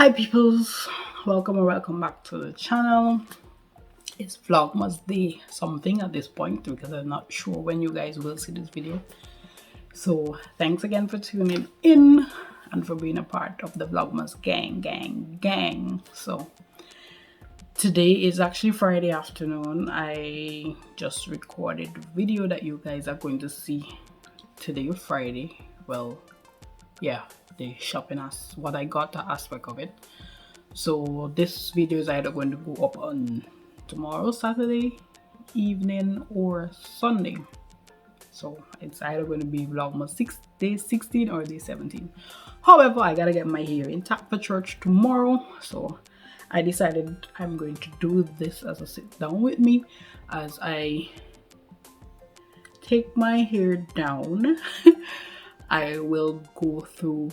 Hi peoples, welcome or welcome back to the channel. It's Vlogmas Day something at this point because I'm not sure when you guys will see this video. So thanks again for tuning in and for being a part of the Vlogmas gang. So today is actually Friday afternoon. I just recorded the video that you guys are going to see today, Friday. Well, yeah, the shopping as what I got, the aspect of it. So this video is either going to go up on tomorrow, Saturday evening, or Sunday. So it's either going to be Vlogmas day 16 or day 17. However, I gotta get my hair intact for church tomorrow, so I decided I'm going to do this as a sit down with me as I take my hair down. I will go through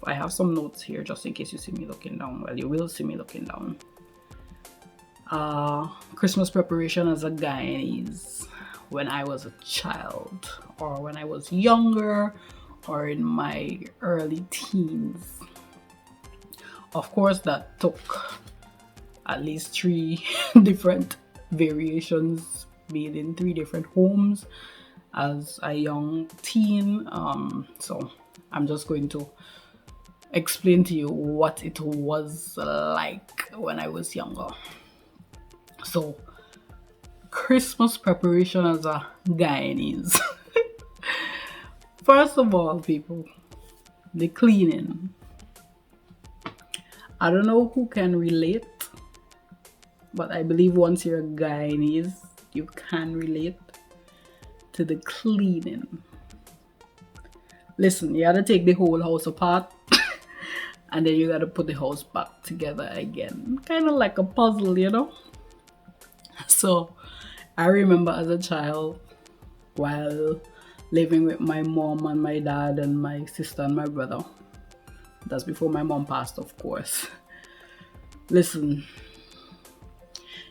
I have some notes here just in case you see me looking down. Well, you will see me looking down. Christmas preparation as a Guyanese when I was a child, or when I was younger, or in my early teens. Of course, that took at least 3 different variations, being in 3 different homes as a young teen. So I'm just going to explain to you what it was like when I was younger. So Christmas preparation as a Guyanese. First of all, people, the cleaning. I don't know who can relate, but I believe once you're a Guyanese, you can relate to the cleaning. Listen, you gotta take the whole house apart and then you gotta put the house back together again. Kind of like a puzzle, you know? So I remember as a child, while living with my mom and my dad and my sister and my brother. That's before my mom passed, of course. Listen,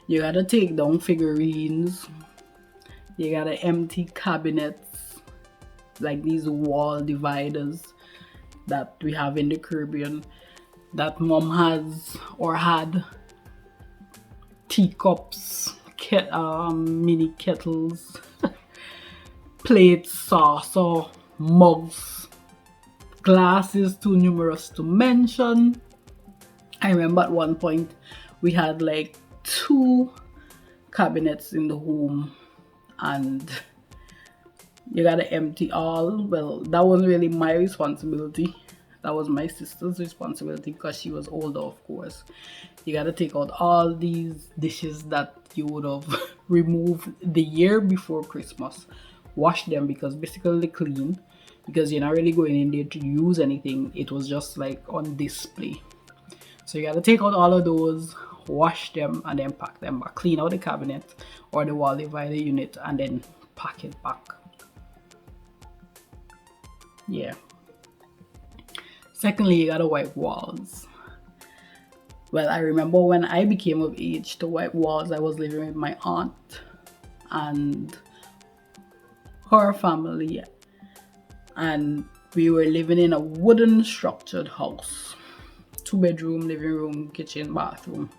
you gotta take down figurines. You gotta empty cabinets, like these wall dividers that we have in the Caribbean that mom has or had. Teacups, mini kettles, plates, saucer, mugs, glasses too numerous to mention. I remember at one point we had like 2 cabinets in the home, and you gotta empty all. Well, that wasn't really my responsibility. That was my sister's responsibility because she was older, of course. You gotta take out all these dishes that you would have removed the year before Christmas. Wash them because basically they're clean, because you're not really going in there to use anything. It was just like on display. So you gotta take out all of those, wash them, and then pack them back. Clean out the cabinet or the wall divider unit and then pack it back. Yeah. Secondly, you gotta wipe walls. Well, I remember when I became of age to wipe walls, I was living with my aunt and her family, and we were living in a wooden structured house. 2-bedroom, living room, kitchen, bathroom.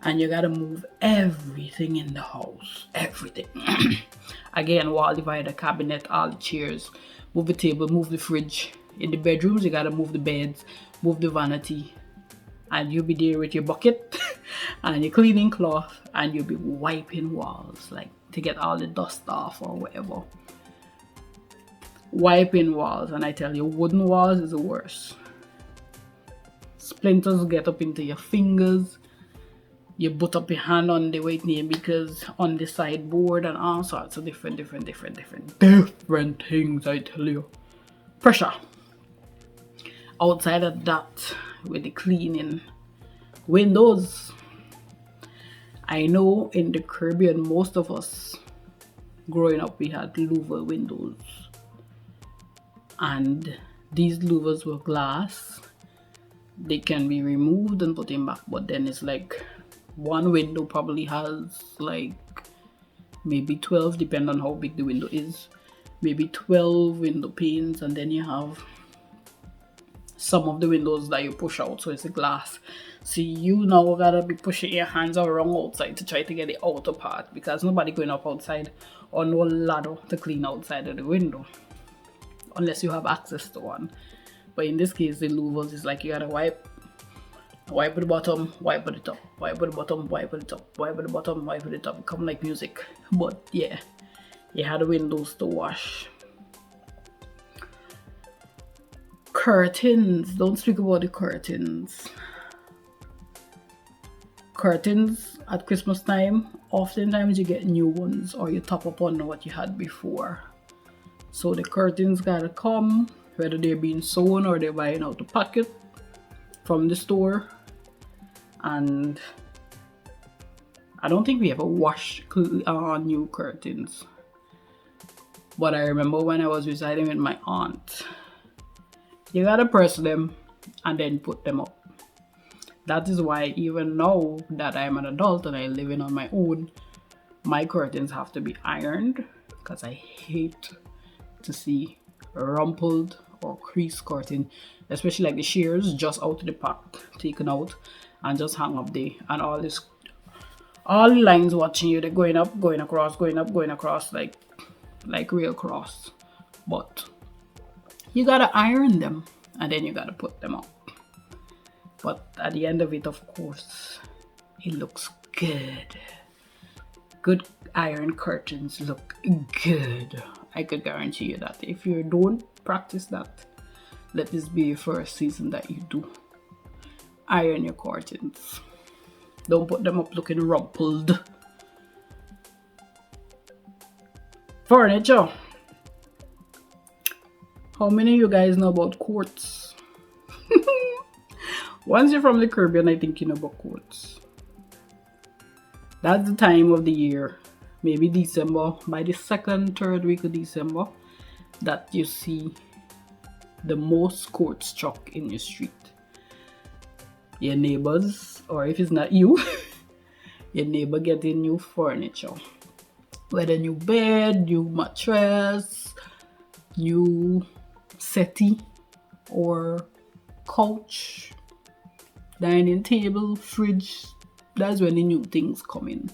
And you gotta move everything in the house. Everything. Again, wall divider, cabinet, all the chairs. Move the table, move the fridge. In the bedrooms, you gotta move the beds, move the vanity. And you'll be there with your bucket and your cleaning cloth, and you'll be wiping walls, like to get all the dust off or whatever. Wiping walls, and I tell you, wooden walls is the worst. Splinters get up into your fingers. You put up your hand on the white name because on the sideboard and all sorts of different things, I tell you. Pressure. Outside of that, with the cleaning, windows. I know in the Caribbean, most of us growing up, we had louver windows, and these louvers were glass. They can be removed and put in back, but then it's like one window probably has like maybe 12, depending on how big the window is, maybe 12 window panes, and then you have some of the windows that you push out, so it's a glass. So you now gotta be pushing your hands around outside to try to get the outer part, because nobody going up outside or no ladder to clean outside of the window unless you have access to one. But in this case, the louvers is like you gotta wipe at the bottom, wipe at the top, wipe at the bottom, wipe at the top, wipe at the bottom, wipe at the top. It come like music. But yeah, you had the windows to wash. Curtains. Don't speak about the curtains. Curtains at Christmas time, oftentimes you get new ones or you top up on what you had before. So the curtains gotta come, whether they're being sewn or they're buying out the packet from the store. And I don't think we ever washed new curtains. But I remember when I was residing with my aunt, you gotta press them and then put them up. That is why even now that I'm an adult and I'm living on my own, my curtains have to be ironed, because I hate to see rumpled or creased curtain, especially like the shears just out of the pack, taken out and just hang up there, and all the lines watching you, they're going up, going across, going up, going across, like real cross. But you gotta iron them and then you gotta put them up. But at the end of it, of course, it looks good. Good iron curtains look good. I could guarantee you that. If you don't practice that, let this be your first season that you do. Iron your curtains. Don't put them up looking rumpled. Furniture. How many of you guys know about quartz? Once you're from the Caribbean, I think you know about quartz. That's the time of the year, maybe December, by the second, third week of December, that you see the most quartz truck in your street. Your neighbors, or if it's not you, your neighbor getting new furniture. Whether new bed, new mattress, new settee, or couch, dining table, fridge. That's when the new things come in,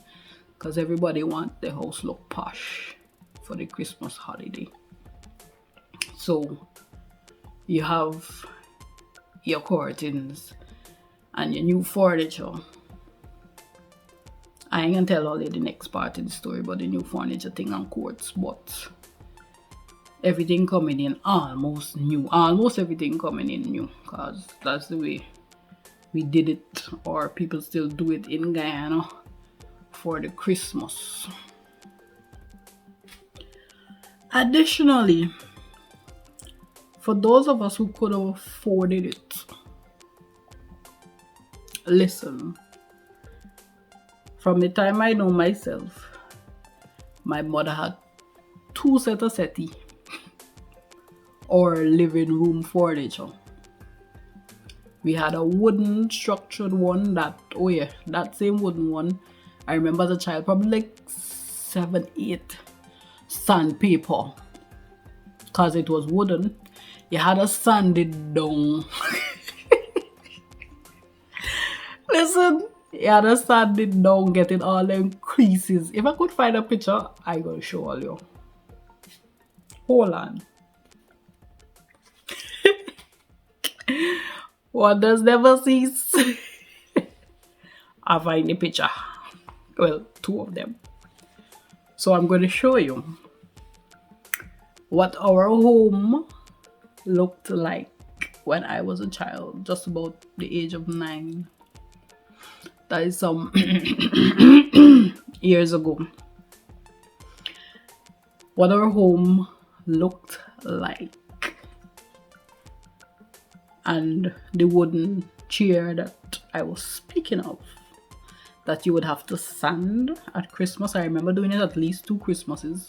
because everybody wants the house look posh for the Christmas holiday. So you have your curtains and your new furniture. I ain't gonna tell all you the next part of the story about the new furniture thing and quartz, but everything coming in almost new. Almost everything coming in new, because that's the way we did it, or people still do it in Guyana for the Christmas. Additionally, for those of us who could have afforded it, listen, from the time I know myself, my mother had 2 sets of settee or living room furniture. We had a wooden structured one that same wooden one, I remember as a child, probably like 7, 8 sandpaper, because it was wooden. You had a sanded down. Listen, you had a sanded down, getting all them creases. If I could find a picture, I gonna show all you. Hold on. Wonders never cease. I find the picture. Well, 2 of them. So I'm going to show you what our home looked like when I was a child, just about the age of 9. That is some years ago. What our home looked like. And the wooden chair that I was speaking of, that you would have to sand at Christmas. I remember doing it at least 2 Christmases.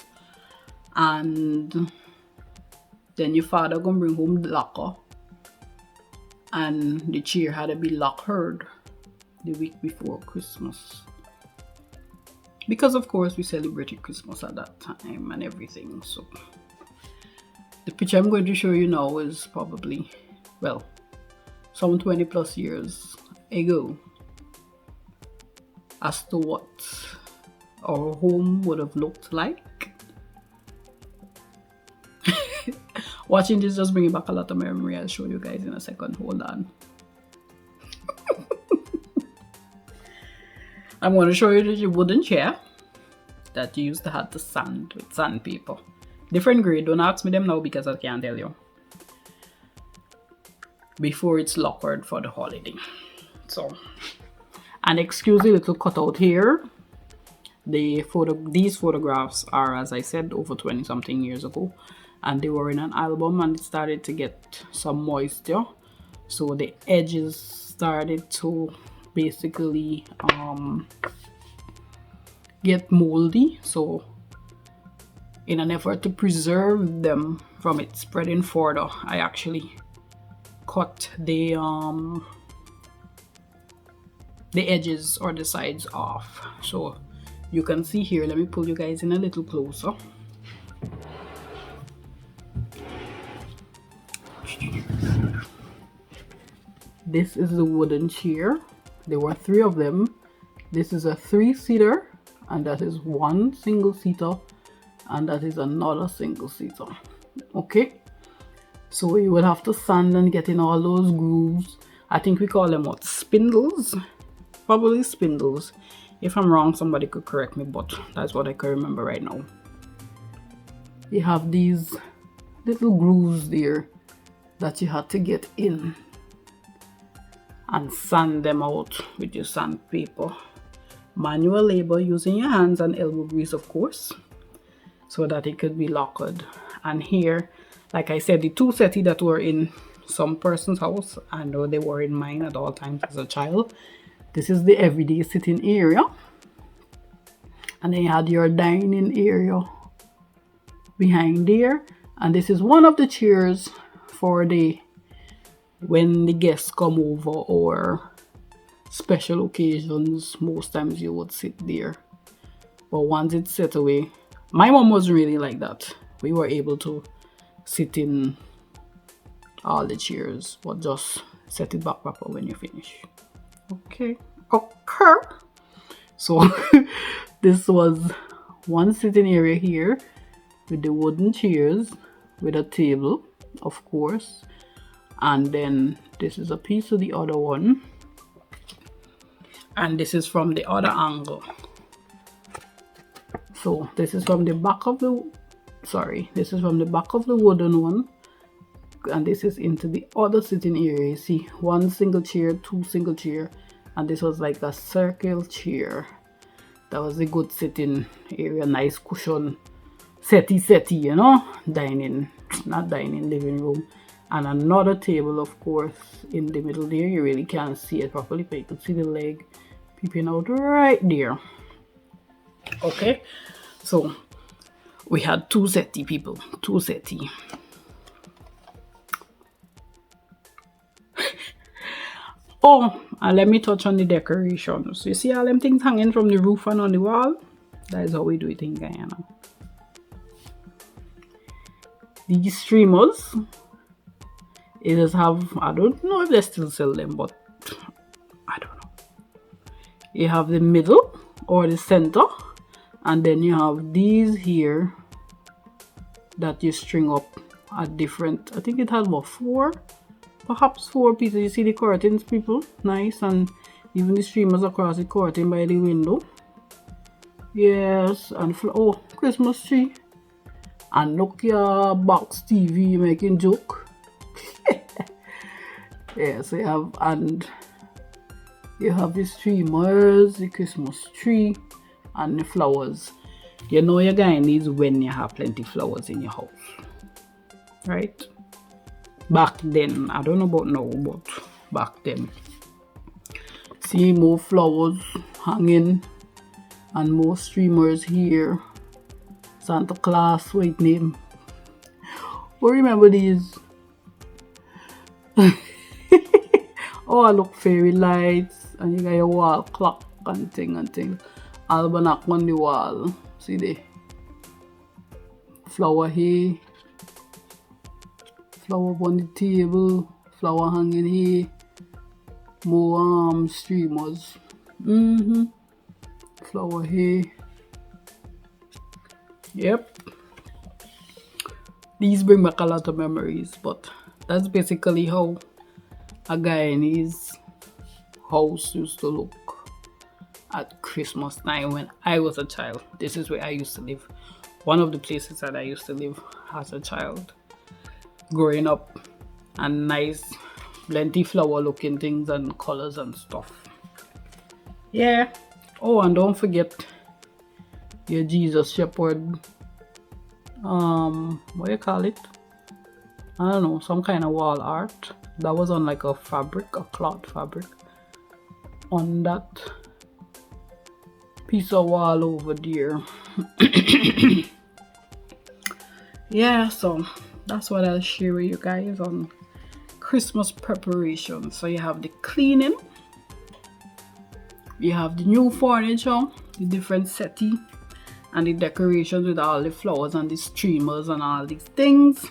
And then your father gonna bring home the locker, and the chair had to be lacquered the week before Christmas, because of course we celebrated Christmas at that time and everything. So the picture I'm going to show you now is probably, well, some 20 plus years ago as to what our home would have looked like. Watching this just bringing back a lot of memory. I'll show you guys in a second. Hold on. I'm going to show you the wooden chair that you used to have to sand with sandpaper. Different grade. Don't ask me them now because I can't tell you. Before it's lacquered for the holiday. So, and excuse the little cutout here. These photographs are, as I said, over 20 something years ago, and they were in an album and it started to get some moisture, so the edges started to basically get moldy. So in an effort to preserve them from it spreading further, I actually cut the edges or the sides off. So you can see here, let me pull you guys in a little closer. This is the wooden chair. There were 3 of them. This is a 3-seater, and that is one single-seater, and that is another single-seater. Okay, so you will have to sand and get in all those grooves. I think we call them what, spindles? Probably spindles. If I'm wrong, somebody could correct me, but that's what I can remember right now. You have these little grooves there that you had to get in and sand them out with your sandpaper. Manual labor using your hands and elbow grease, of course, so that it could be lacquered. And here, like I said, the 2 settee that were in some person's house, I know they were in mine at all times as a child. This is the everyday sitting area, and then you had your dining area behind there, and this is one of the chairs for when the guests come over or special occasions. Most times you would sit there, but once it's set away, my mom wasn't really like that. We were able to sit in all the chairs, but just set it back proper when you finish. Okay. So this was one sitting area here with the wooden chairs with a table, of course, and then this is a piece of the other one, and this is from the other angle. So this is from the back of the wooden one, and this is into the other sitting area. You see, 1 single chair, 2 single chair, and this was like a circle chair. That was a good sitting area, nice cushion, settee, you know, living room. And another table, of course, in the middle there. You really can't see it properly, but you can see the leg peeping out right there. Okay, so we had 2 settee people, 2 settee. Oh, and let me touch on the decorations. You see all them things hanging from the roof and on the wall? That is how we do it in Guyana. These streamers, it does have, I don't know if they still sell them, but I don't know. You have the middle or the center, and then you have these here that you string up at different, I think it has what, 4? Perhaps 4 pieces. You see the curtains, people? Nice. And even the streamers across the curtain by the window. Yes. And oh, Christmas tree. And Nokia box TV making joke. Yes, you have the streamers, the Christmas tree, and the flowers. You know your guy needs when you have plenty flowers in your house. Right? Back then, I don't know about now, but back then. See, more flowers hanging and more streamers here. Santa Claus, wait name. Oh, remember these? Oh, look, fairy lights, and you got your wall clock and thing. Almanac on the wall. See the flower here. Flower on the table, flower hanging here, More streamers. Flower here. Yep. These bring back a lot of memories, but that's basically how a Guyanese house used to look at Christmas time when I was a child. This is where I used to live. One of the places that I used to live as a child growing up, and nice plenty flower looking things and colors and stuff. Yeah. Oh, and don't forget your Jesus shepherd, what do you call it? I don't know, some kind of wall art that was on like a fabric, a cloth fabric, on that piece of wall over there. Yeah, so that's what I'll share with you guys on Christmas preparation. So you have the cleaning, you have the new furniture, the different settee, and the decorations with all the flowers and the streamers and all these things.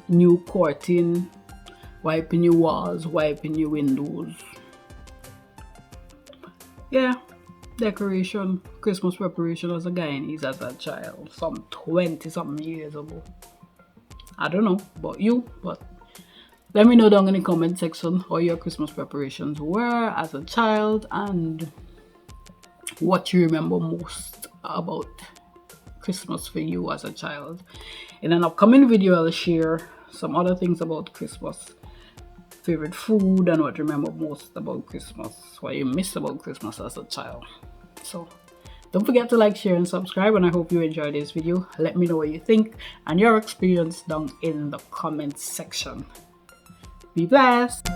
New curtain, wiping your walls, wiping your windows. Yeah, decoration, Christmas preparation as a Guyanese as a child, some 20 something years ago. I don't know about you, but let me know down in the comment section how your Christmas preparations were as a child and what you remember most about Christmas for you as a child. In an upcoming video, I'll share some other things about Christmas, favorite food, and what you remember most about Christmas, what you miss about Christmas as a child. So don't forget to like, share, and subscribe, and I hope you enjoyed this video. Let me know what you think and your experience down in the comment section. Be blessed.